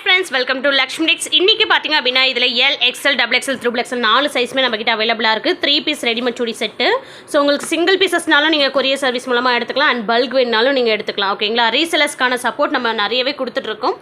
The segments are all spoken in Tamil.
friends, welcome to Lakshmi Tex. இன்னைக்கு பாத்தீங்க அப்படினா இதுல L, XL, XXL, XXL 4 சைஸ்மே நம்ம கிட்ட அவேலபிளா இருக்கு. 3 பீஸ் ரெடிமேட் சுடி செட். சோ உங்களுக்கு சிங்கிள் பீசஸ்னாலும் நீங்க கொரியர் சர்வீஸ் மூலமா எடுத்துக்கலாம் and பல்க் வேணாலும் நீங்க எடுத்துக்கலாம். ஓகேங்களா? ரீசெல்லர்ஸ்க்கான சப்போர்ட் நம்ம நிறையவே கொடுத்துட்டு இருக்கோம்.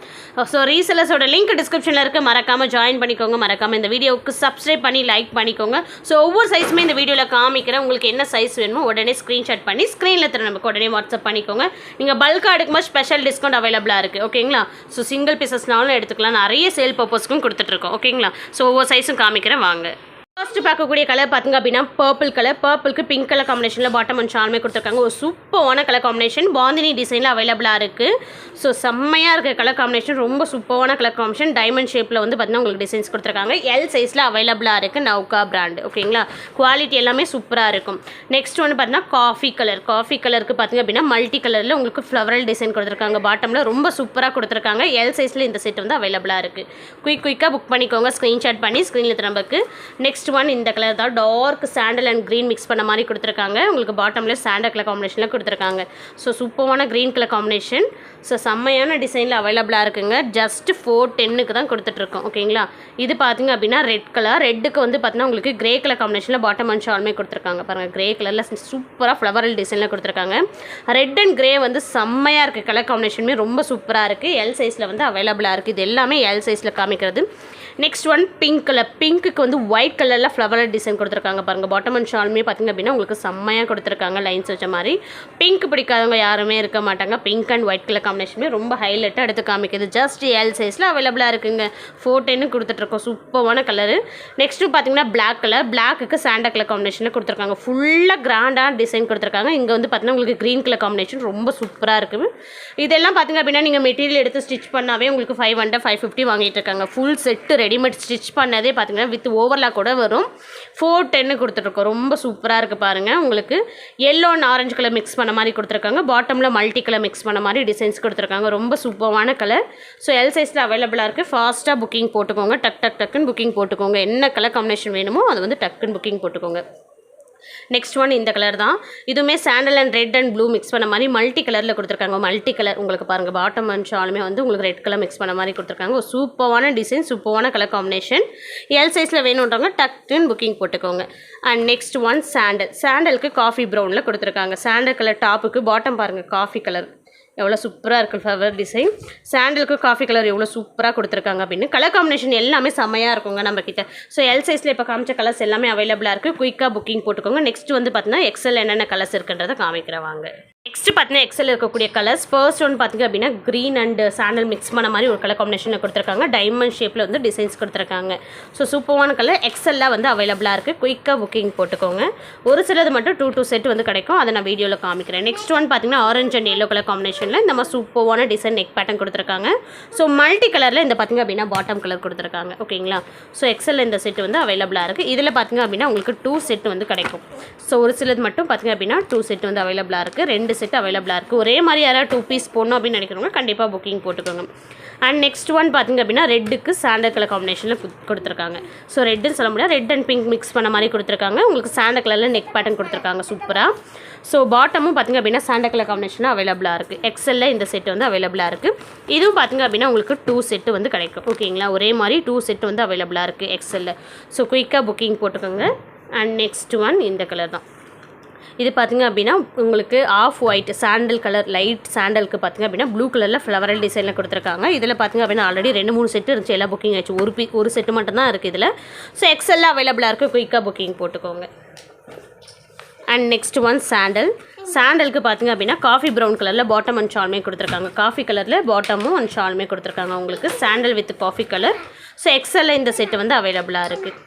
சோ ரீசெல்லர்ஸோட லிங்க் டிஸ்கிரிப்ஷன்ல இருக்கு. மறக்காம ஜாயின் பண்ணிக்கோங்க. மறக்காம இந்த வீடியோக்கு சப்ஸ்கிரைப் பண்ணி லைக் பண்ணிக்கோங்க. சோ ஒவ்வொரு சைஸ்மே இந்த வீடியோல காமிக்கிறேன். உங்களுக்கு என்ன சைஸ் வேணுமோ உடனே ஸ்கிரீன்ஷாட் பண்ணி ஸ்கிரீன்ல தர நமக்கு உடனே வாட்ஸ்அப் பண்ணிக்கோங்க. நீங்க பல்கா எடுக்கும்போது ஸ்பெஷல் டிஸ்கவுண்ட் அவேலபிளா இருக்கு. ஓகேங்களா? சோ சிங்கிள் பீசஸ்னாலும் எடுத்துக்கலாம். நிறைய சேல் பர்பஸ்க்கும் கொடுத்துட்டு இருக்கோம். ஓகேங்களா? ஸோ ஒவ்வொரு சைஸும் காமிக்கிறேன் வாங்க. ஃபர்ஸ்ட் பார்க்கக்கூடிய கலர் பார்த்திங்க அப்படின்னா பர்பிள் கலர். பர்பிளுக்கு பிங்க் கலர் காம்பினேஷனில் பாட்டம் அண்ட் ஷாலுமே கொடுத்துருக்காங்க. ஒரு சூப்பரான கலர் காம்பினேஷன் பாந்தினி டிசைனில் அவைலபிளாக இருக்குது. ஸோ செம்மையாக இருக்க கலர் காம்பினேஷன், ரொம்ப சூப்பரான கலர் காம்பினேஷன். டைமண்ட் ஷேப்பில் வந்து பார்த்தீங்கன்னா உங்களுக்கு டிசைன்ஸ் கொடுத்துருக்காங்க. எல் சைஸில் அவைலபிளாக இருக்குது. நவுகா பிராண்டு. ஓகேங்களா? குவாலிட்டி எல்லாமே சூப்பராக இருக்கும். நெக்ஸ்ட் ஒன்று பார்த்தீங்கன்னா காஃபி கலர். காஃபி கலருக்கு பார்த்திங்க அப்படின்னா மல்டி கலரில் உங்களுக்கு ஃப்ளவரல் டிசைன் கொடுத்துருக்காங்க. பாட்டமில் ரொம்ப சூப்பராக கொடுத்துருக்காங்க. எல் சைஸில் இந்த செட் வந்து அவைலபிளாக இருக்குது. குயிக்காக புக் பண்ணிக்கோங்க. ஸ்க்ரீன்ஷாட் பண்ணி ஸ்க்ரீனில் நமக்கு. நெக்ஸ்ட் ஒன் இந்த கலர் தான். Dark sandal and green mix பண்ண மாதிரி கொடுத்துருக்காங்க. உங்களுக்கு பாட்டமில் சாண்டல் கலர் காம்பினேஷனில் கொடுத்துருக்காங்க. ஸோ சூப்பரான க்ரீன் கலர் காம்பினேஷன். ஸோ செம்மையான டிசைனில் அவைலபிளாக இருக்குங்க. ஜஸ்ட் 410க்கு தான் கொடுத்துட்ருக்கோம். ஓகேங்களா? இது பார்த்திங்க அப்படின்னா ரெட் கலர். ரெட்டுக்கு வந்து பார்த்தீங்கன்னா உங்களுக்கு கிரே கலர் காம்பினேஷனில் பாட்டம் அண்ட் ஷாலுமே கொடுத்துருக்காங்க. பாருங்கள், கிரே கலரில் சூப்பராக ஃப்ளவரல் டிசைனில் கொடுத்துருக்காங்க. ரெட் அண்ட் கிரே வந்து செம்மையாக இருக்குது. கலர் காம்பினேஷனுமே ரொம்ப சூப்பராக இருக்குது. எல் சைஸில் வந்து அவைலபிளாக இருக்குது. இது எல்லாமே எல் சைஸில் காமிக்கிறது. Next one pink colour. பிங்க்குக்கு வந்து ஒயிட் கலரில் ஃப்ளவரல் டிசைன் கொடுத்துருக்காங்க. பாருங்கள், பாட்டம் அண்ட் ஷாலுமே பார்த்திங்க அப்படின்னா உங்களுக்கு செம்மையாக கொடுத்துருக்காங்க. லைன்ஸ் வச்ச மாதிரி. பிங்க் பிடிக்காதவங்க யாருமே இருக்க மாட்டாங்க. பிங்க் அண்ட் ஒயிட் கலர் காம்பினேஷனுமே ரொம்ப ஹைலைட்டாக எடுத்து காமிக்குது. ஜஸ்ட் எல் சைஸில் அவைலபிளாக இருக்குங்க. 410 கொடுத்துட்ருக்கோம். சூப்பரான கலரு. நெக்ஸ்ட்டு பார்த்தீங்கன்னா பிளாக் கலர். பிளாக்குக்கு சாண்டா கலர் காம்பினேஷனில் கொடுத்துருக்காங்க. ஃபுல்லாக கிராண்டாக டிசைன் கொடுத்துருக்காங்க. இங்கே வந்து பார்த்தீங்கன்னா உங்களுக்கு க்ரீன் கலர் காம்பினேஷன் ரொம்ப சூப்பராக இருக்குது. இதெல்லாம் பார்த்திங்க அப்படின்னா நீங்கள் மெட்டீரியல் எடுத்து ஸ்டிச் பண்ணாவே உங்களுக்கு 500 550 வாங்கிட்டு இருக்காங்க. ஃபுல் செட்டு ரெடிமேட் ஸ்டிச் பண்ணதே பார்த்தீங்கன்னா வித் ஓவர்லாக் கூட வரும். 410 கொடுத்துட்ருக்கோம். ரொம்ப சூப்பராக இருக்குது பாருங்கள். உங்களுக்கு yellow and orange colour mix பண்ண மாதிரி கொடுத்துருக்காங்க. பாட்டமில் மல்டி கலர் மிக்ஸ் பண்ண மாதிரி டிசைன்ஸ் கொடுத்துருக்காங்க. ரொம்ப சூப்பரான கலர். ஸோ எல் சைஸில் அவைலபிளாக இருக்குது. ஃபாஸ்ட்டாக புக்கிங் போட்டுக்கோங்க. டக்குன்னு புக்கிங் போட்டுக்கோங்க. என்ன கலர் காம்பினேஷன் வேணுமோ அது வந்து டக்குன்னு புக்கிங் போட்டுக்கோங்க. நெக்ஸ்ட் ஒன் இந்த கலர் தான். இதுவுமே sandal and red and blue mix பண்ண மாதிரி மல்டி கலரில் கொடுத்துருக்காங்க. மல்டி கலர் உங்களுக்கு பாருங்கள், பாட்டம் அண்ட் ஷாலுமே வந்து உங்களுக்கு ரெட் கலர் மிக்ஸ் பண்ண மாதிரி கொடுத்துருக்காங்க. ஒரு சூப்பரான டிசைன், சூப்பரான கலர் காம்பினேஷன். எல் சைஸில் வேணுன்றவங்க டக்குன்னு புக்கிங் போட்டுக்கோங்க. And next one sandal. சாண்டலுக்கு காஃபி ப்ரௌனில் கொடுத்துருக்காங்க. சாண்டல் கலர் டாப்புக்கு பாட்டம் பாருங்கள், காஃபி கலர் எவ்வளோ சூப்பராக இருக்குது ஃப்ளவர் டிசைன். சாண்டலுக்கு காஃபி கலர் எவ்வளோ சூப்பராக கொடுத்துருக்காங்க அப்படின்னு. கலர் காம்பினேஷன் எல்லாமே செம்மையாக இருக்குங்க நம்மக்கிட்ட. ஸோ எல் சைஸில் இப்போ காமிச்ச கலர்ஸ் எல்லாமே அவைலபிளாக இருக்குது. குயிக்காக புக்கிங் போட்டுக்கோங்க. நெக்ஸ்ட் வந்து பார்த்தீங்கன்னா எக்ஸல் என்னென்ன கலர்ஸ் இருக்குன்றதை காமிக்கிறேன் வாங்க. நெக்ஸ்ட் பார்த்தீங்கன்னா எக்ஸல் இருக்கக்கூடிய கலர்ஸ். ஃபர்ஸ்ட் ஒன்று பார்த்திங்க அப்படின்னா க்ரீன் அண்ட் சாண்டல் மிக்ஸ் பண்ண மாதிரி ஒரு கலர் காம்பினேஷனில் கொடுத்துருக்காங்க. டைமண்ட் ஷேப்பில் வந்து டிசைன்ஸ் கொடுத்துருக்காங்க. ஸோ சூப்பரான கலர். எக்ஸலில் வந்து அவைலபிளாக இருக்குது. குயிக்காக புக்கிங் போட்டுக்கோங்க. ஒரு சிலது மட்டும் 2 செட் வந்து கிடைக்கும். அதை நான் வீடியோவில் காமிக்கிறேன். நெக்ஸ்ட் ஒன் பார்த்தீங்கன்னா ஆரஞ்சு அண்ட் எல்லோ கலர் காம்பினேஷனில் இந்த மாதிரி சூப்பரான டிசைன் நெக் பேட்டர்ன் கொடுத்துருக்காங்க. ஸோ மல்டி கலரில் இந்த பார்த்திங்க அப்படின்னா பாட்டம் கலர் கொடுத்துருக்காங்க. ஓகேங்களா? ஸோ எக்ஸலில் இந்த செட் வந்து அவைலபிளாக இருக்குது. இதில் பார்த்திங்க அப்படின்னா உங்களுக்கு 2 செட் வந்து கிடைக்கும். ஸோ ஒரு சிலது மட்டும் பார்த்திங்க அப்படின்னா 2 செட் வந்து அவைலபிளாக இருக்குது. 2 செட் அவைலபிளாக இருக்குது. ஒரே மாதிரி யாராவது 2 பீஸ் போடணும் அப்படின்னு நினைக்கிறவங்க கண்டிப்பாக புக்கிங் போட்டுக்கோங்க. அண்ட் நெக்ஸ்ட் ஒன் பார்த்திங்க அப்படின்னா ரெட்டுக்கு சாண்டல் கலர் காம்பினேஷனில் கொடுத்துருக்காங்க. ஸோ ரெட்டுன்னு சொல்ல முடியாது, ரெட் அண்ட் பிங்க் மிக்ஸ் பண்ண மாதிரி கொடுத்துருக்காங்க. உங்களுக்கு சாண்டல் கலரில் நெக் பேட்டர்ன் கொடுத்துருக்காங்க சூப்பராக. ஸோ பாட்டமும் பார்த்திங்க அப்படின்னா சாண்டல் கலர் காம்பினேஷனாக அவைலபிளாக இருக்குது. எக்ஸலில் இந்த செட் வந்து அவைலபிளாக இருக்குது. இதுவும் பார்த்திங்க அப்படின்னா உங்களுக்கு 2 செட்டு வந்து கிடைக்கும். ஓகேங்களா? ஒரே மாதிரி 2 செட்டு வந்து அவைலபிளாக இருக்குது எக்ஸலில். ஸோ குயிக்காக புக்கிங் போட்டுக்கோங்க. அண்ட் நெக்ஸ்ட் ஒன் இந்த கலர் தான். இது பார்த்திங்க அப்படின்னா உங்களுக்கு off white sandal colour, light சாண்டலுக்கு பார்த்திங்க அப்படின்னா ப்ளூ கலரில் ஃப்ளவரல் டிசைனில் கொடுத்துருக்காங்க. இதில் பார்த்திங்க அப்படின்னா ஆல்ரெடி 2-3 செட்டு இருந்துச்சு. எல்லாம் புக்கிங் ஆச்சு. ஒரு செட்டு மட்டும்தான் இருக்குது இதில். ஸோ எக்ஸலில் அவைலபிளாக இருக்குது. குயிக்காக புக்கிங் போட்டுக்கோங்க. And next one sandal. சாண்டலுக்கு பார்த்திங்க அப்படின்னா காஃபி ப்ரௌன் கலரில் பாட்டம் அண்ட் ஷாலுமே கொடுத்துருக்காங்க. காஃபி கலரில் பாட்டமும் அண்ட் ஷாலுமே கொடுத்துருக்காங்க உங்களுக்கு. Sandal with coffee colour. So எக்ஸலில் இந்த செட்டு வந்து அவைலபிளாக இருக்குது.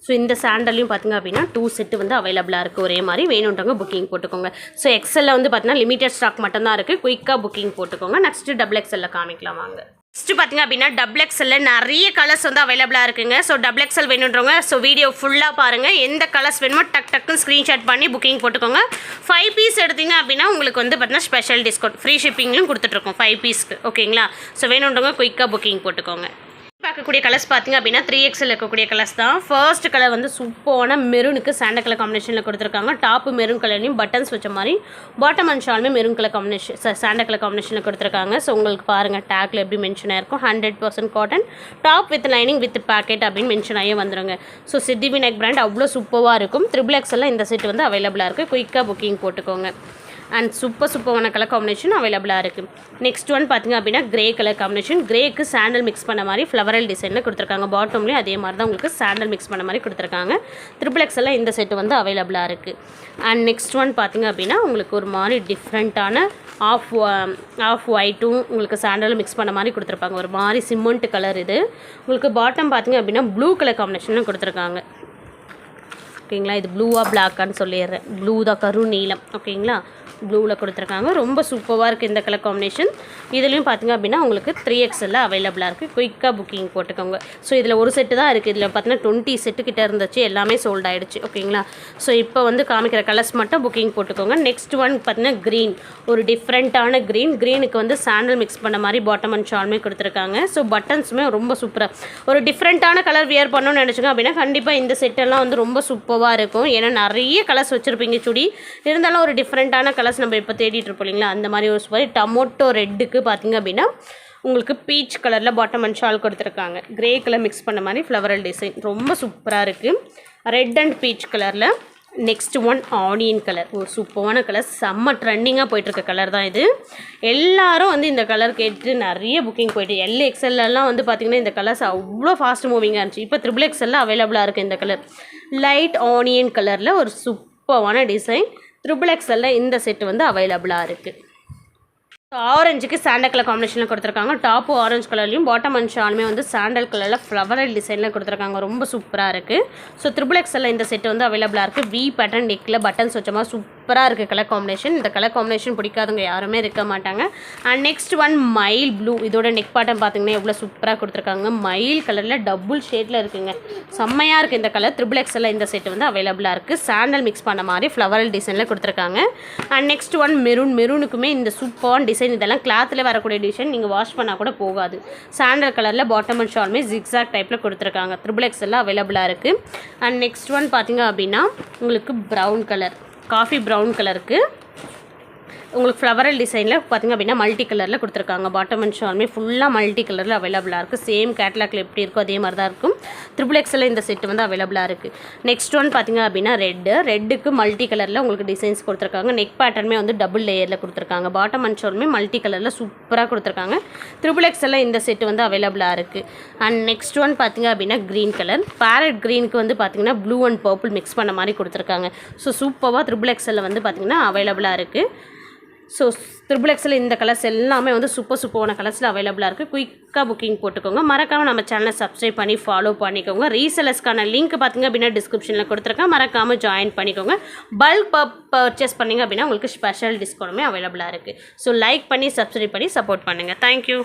ஸோ இந்த சாண்டலையும் பார்த்திங்க அப்படின்னா 2 செட்டு வந்து அவைலபிளாக இருக்குது. ஒரே மாதிரி வேணுன்றவங்க புக்கிங் போட்டுக்கோங்க. ஸோ எக்ஸலில் வந்து பார்த்தீங்கன்னா லிமிட்டட் ஸ்டாக் மட்டும்தான் இருக்குது. குயிக்காக புக்கிங் போட்டுக்கோங்க. நெக்ஸ்ட்டு XXL காமிக்கலாம் வாங்க. நெக்ஸ்ட்டு பார்த்திங்க அப்படின்னா XXL நிறைய கலர்ஸ் வந்து அவைலபிளாக இருக்குங்க. ஸோ XXL வேணுன்றவங்க ஸோ வீடியோ ஃபுல்லாக பாருங்கள். எந்த கலர்ஸ் வேணுமோ டக்குன்னு ஸ்க்ரீன்ஷாட் பண்ணி புக்கிங் போட்டுக்கோங்க. 5 பீஸ் எடுத்திங்க அப்படின்னா உங்களுக்கு வந்து பார்த்தீங்கன்னா ஸ்பெஷல் டிஸ்கவுண்ட் ஃப்ரீ ஷிப்பிங்லையும் கொடுத்துட்ருக்கோம் 5 பீஸ்க்கு. ஓகேங்களா? ஸோ வேணுன்றவங்க குயிக்காக புக்கிங் போட்டுக்கோங்க. பார்க்கக்கூடிய கலர்ஸ் பார்த்தீங்க அப்படின்னா 3XL இருக்கக்கூடிய கலர்ஸ் தான். ஃபர்ஸ்ட் கலர் வந்து சூப்பரான மெரூனுக்கு சாண்டல் கலர் காம்பினேஷனில் கொடுத்துருக்காங்க. டாப்பு மெரூன் கலர்லையும் பட்டன்ஸ் வச்ச மாதிரி பாட்டம் அண்ட் ஷாலுமே maroon colour combination sandal colour காம்பினேஷனில் கொடுத்துருக்காங்க. ஸோ உங்களுக்கு பாருங்கள் டேக்கில் எப்படி மென்ஷன் ஆயிருக்கும் 100% cotton top with lining with packet அப்படின்னு மென்ஷன் ஆகியே வந்துருங்க. ஸோ சிட்டி விநாயக் பிராண்ட் அவ்வளோ சூப்பராக இருக்கும். 3XL இந்த செட் வந்து அவைலபிளாக இருக்குது. குயிக்காக புக்கிங் போட்டுக்கோங்க. அண்ட் சூப்பரான கலர் காம்பினேஷன் அவைலபிளாக இருக்குது. நெக்ஸ்ட் ஒன் பார்த்திங்க அப்படின்னா கிரே கலர் காம்பினேஷன். கிரேக்கு சாண்டல் மிக்ஸ் பண்ண மாதிரி ஃப்ளவரல் டிசைனில் கொடுத்துருக்காங்க. பாட்டம்லேயும் அதே மாதிரி தான் உங்களுக்கு சாண்டல் மிக்ஸ் பண்ண மாதிரி கொடுத்துருக்காங்க. 3XL இந்த செட்டு வந்து அவைலபிளாக இருக்குது. அண்ட் நெக்ஸ்ட் ஒன் பார்த்திங்க அப்படின்னா உங்களுக்கு ஒரு மாதிரி டிஃப்ரெண்ட்டான ஆஃப் ஒயிட்டும் உங்களுக்கு சாண்டலும் மிக்ஸ் பண்ண மாதிரி கொடுத்துருப்பாங்க. ஒரு மாதிரி சிமெண்ட் கலர் இது. உங்களுக்கு பாட்டம் பார்த்திங்க அப்படின்னா ப்ளூ கலர் காம்பினேஷனும் கொடுத்துருக்காங்க. ஓகேங்களா, இது ப்ளூவாக பிளாக்கான்னு சொல்லிடுறேன். ப்ளூ தான் கரு நீலம். ஓகேங்களா, ப்ளூவில் கொடுத்துருக்காங்க. ரொம்ப சூப்பராக இருக்குது இந்த கலர் காம்பினேஷன். இதுலேயும் பார்த்திங்க அப்படின்னா உங்களுக்கு 3XL அவைலபிளாக இருக்குது. குயிக்காக புக்கிங் போட்டுக்கோங்க. ஸோ இதில் ஒரு செட்டு தான் இருக்குது. இதில் பார்த்தீங்கன்னா 20 செட்டு கிட்டே இருந்துச்சு. எல்லாமே சோல்ட் ஆகிடுச்சு. ஓகேங்களா, ஸோ இப்போ வந்து காமிக்கிற கலர்ஸ் மட்டும் புக்கிங் போட்டுக்கோங்க. நெக்ஸ்ட் ஒன் பார்த்திங்கன்னா க்ரீன். ஒரு டிஃப்ரெண்ட்டான க்ரீனுக்கு வந்து சாண்டல் மிக்ஸ் பண்ண மாதிரி பாட்டம் அண்ட் ஷாலுமே கொடுத்துருக்காங்க. ஸோ பட்டன்ஸுமே ரொம்ப சூப்பராக ஒரு டிஃப்ரெண்ட்டான கலர் வியர் பண்ணணும்னு நினச்சிங்க அப்படின்னா கண்டிப்பாக இந்த செட்டெல்லாம் வந்து ரொம்ப சூப்பராக இருக்கும். ஏன்னா நிறைய கலர்ஸ் வச்சுருப்பீங்க சுடி. இருந்தாலும் ஒரு டிஃப்ரெண்ட்டான கலர்ஸ் நம்ம இப்போ தேடிட்டு இருப்போம் இல்லைங்களா, அந்த மாதிரி ஒரு மாதிரி டொமேட்டோ ரெட்டுக்கு பார்த்திங்க அப்படின்னா உங்களுக்கு பீச் கலரில் பாட்டம் அண்ட் ஷால் கொடுத்துருக்காங்க. கிரே கலர் மிக்ஸ் பண்ண மாதிரி ஃப்ளவரல் டிசைன் ரொம்ப சூப்பராக இருக்குது. ரெட் அண்ட் பீச் கலரில். Next one onion colour. ஒரு சூப்பரான கலர், செம்ம ட்ரெண்டிங்காக போயிட்டுருக்க கலர் தான் இது. எல்லோரும் வந்து இந்த கலர் கேட்டு நிறைய புக்கிங் போயிட்டு LXLலாம் வந்து பார்த்திங்கன்னா இந்த கலர்ஸ் அவ்வளோ ஃபாஸ்ட் மூவிங்காக இருந்துச்சு. இப்போ 3XL அவைலபிளாக இருக்குது இந்த கலர். லைட் ஆனியன் கலரில் ஒரு சூப்பரான டிசைன். 3XL இந்த செட்டு வந்து அவைலபிளாக இருக்குது. ஆரஞ்சுக்கு சாண்டல் கலர் காம்பினேஷனில் கொடுத்துருக்காங்க. டாப்பு ஆரஞ்சு கலர்லையும் பாட்டம் அண்ட் ஷாலுமே வந்து சாண்டல் கலரில் ஃப்ளவரல் டிசைனில் கொடுத்துருக்காங்க. ரொம்ப சூப்பராக இருக்குது. ஸோ 3XL இந்த செட்டு வந்து அவைலபிளாக இருக்குது. வி பேட்டர்ன் நெக்கில் பட்டன்ஸ் வச்ச மாதிரி சூப்பராக இருக்குது கலர் காம்பினேஷன். இந்த கலர் காம்பினேஷன் பிடிக்காதவங்க யாருமே இருக்க மாட்டாங்க. அண்ட் நெக்ஸ்ட் ஒன் மயில் ப்ளூ. இதோட நெக் பாட்டம் பார்த்திங்கன்னா எவ்வளோ சூப்பராக கொடுத்துருக்காங்க. மயில் கலரில் டபுள் ஷேடில் இருக்குங்க. செம்மையாக இருக்குது இந்த கலர். 3XL இந்த செட்டு வந்து அவைலபிளாக இருக்குது. சாண்டல் மிக்ஸ் பண்ண மாதிரி ஃப்ளவரல் டிசைனில் கொடுத்துருக்காங்க. அண்ட் நெக்ஸ்ட் ஒன் மெரூனுக்குமே இந்த சூப்பரான டிசைன். இதெல்லாம் கிளாத்தில் வரக்கூடிய டிசைன். நீங்கள் வாஷ் பண்ணால் கூட போகாது. சாண்டல் கலரில் பாட்டம் அண்ட் ஷாலுமே ஜிக்ஸாக் டைப்பில் கொடுத்துருக்காங்க. 3XL அவைலபிளாக இருக்குது. அண்ட் நெக்ஸ்ட் ஒன் பார்த்திங்க அப்படின்னா உங்களுக்கு ப்ரௌன் கலர், காஃபி ப்ரௌன் கலருக்கு உங்களுக்கு ஃப்ளவரல் டிசைனில் பார்த்திங்க அப்படின்னா மல்டி கலரில் கொடுத்துருக்காங்க. பாட்டம் அண்ட் ஷாலுமே ஃபுல்லாக மல்டி கலரில் அவைலபிளாக இருக்குது. சேம் கேட்லாக்ல எப்படி இருக்கோ அதே மாதிரி தான் இருக்கும். 3XL இந்த செட்டு வந்து அவைலபிளாக இருக்குது. நெக்ஸ்ட் ஒன் பார்த்திங்க அப்படின்னா ரெட்டுக்கு மல்டி கலரில் உங்களுக்கு டிசைன்ஸ் கொடுத்துருக்காங்க. நெக் பேட்டர்னுமே வந்து டபுள் லேயரில் கொடுத்துருக்காங்க. பாட்டம் அண்ட் ஷாலுமே மல்டி கலரில் சூப்பராக கொடுத்துருக்காங்க. 3XL இந்த செட்டு வந்து அவைலபிளாக இருக்குது. அண்ட் நெக்ஸ்ட் ஒன் பார்த்திங்க அப்படின்னா க்ரீன் கலர். பேரட் க்ரீனுக்கு வந்து பார்த்திங்கன்னா ப்ளூ அண்ட் பர்பிள் மிக்ஸ் பண்ண மாதிரி கொடுத்துருக்காங்க. ஸோ சூப்பராக 3XL வந்து பார்த்திங்கன்னா அவைலபிளாக இருக்குது. ஸோ 3XL இந்த கலர்ஸ் எல்லாமே வந்து சூப்பரான கலர்ஸில் அவைலபிளாக இருக்குது. குயிக்காக புக்கிங் போட்டுக்கோங்க. மறக்காமல் நம்ம சேனலை சப்ஸ்கிரைப் பண்ணி ஃபாலோ பண்ணிக்கோங்க. ரீசெலர்ஸ்க்கான லிங்க் பார்த்திங்க அப்படின்னா டிஸ்கிரிப்ஷனில் கொடுத்துருக்கேன். மறக்காமல் ஜாயின் பண்ணிக்கோங்க. பல்க் பர்ச்சேஸ் பண்ணிங்க அப்படின்னா உங்களுக்கு ஸ்பெஷல் டிஸ்கவுண்ட்டுமே அவைலபிளாக இருக்குது. ஸோ லைக் பண்ணி சப்ஸ்கிரைப் பண்ணி சப்போர்ட் பண்ணுங்கள். தேங்க்யூ.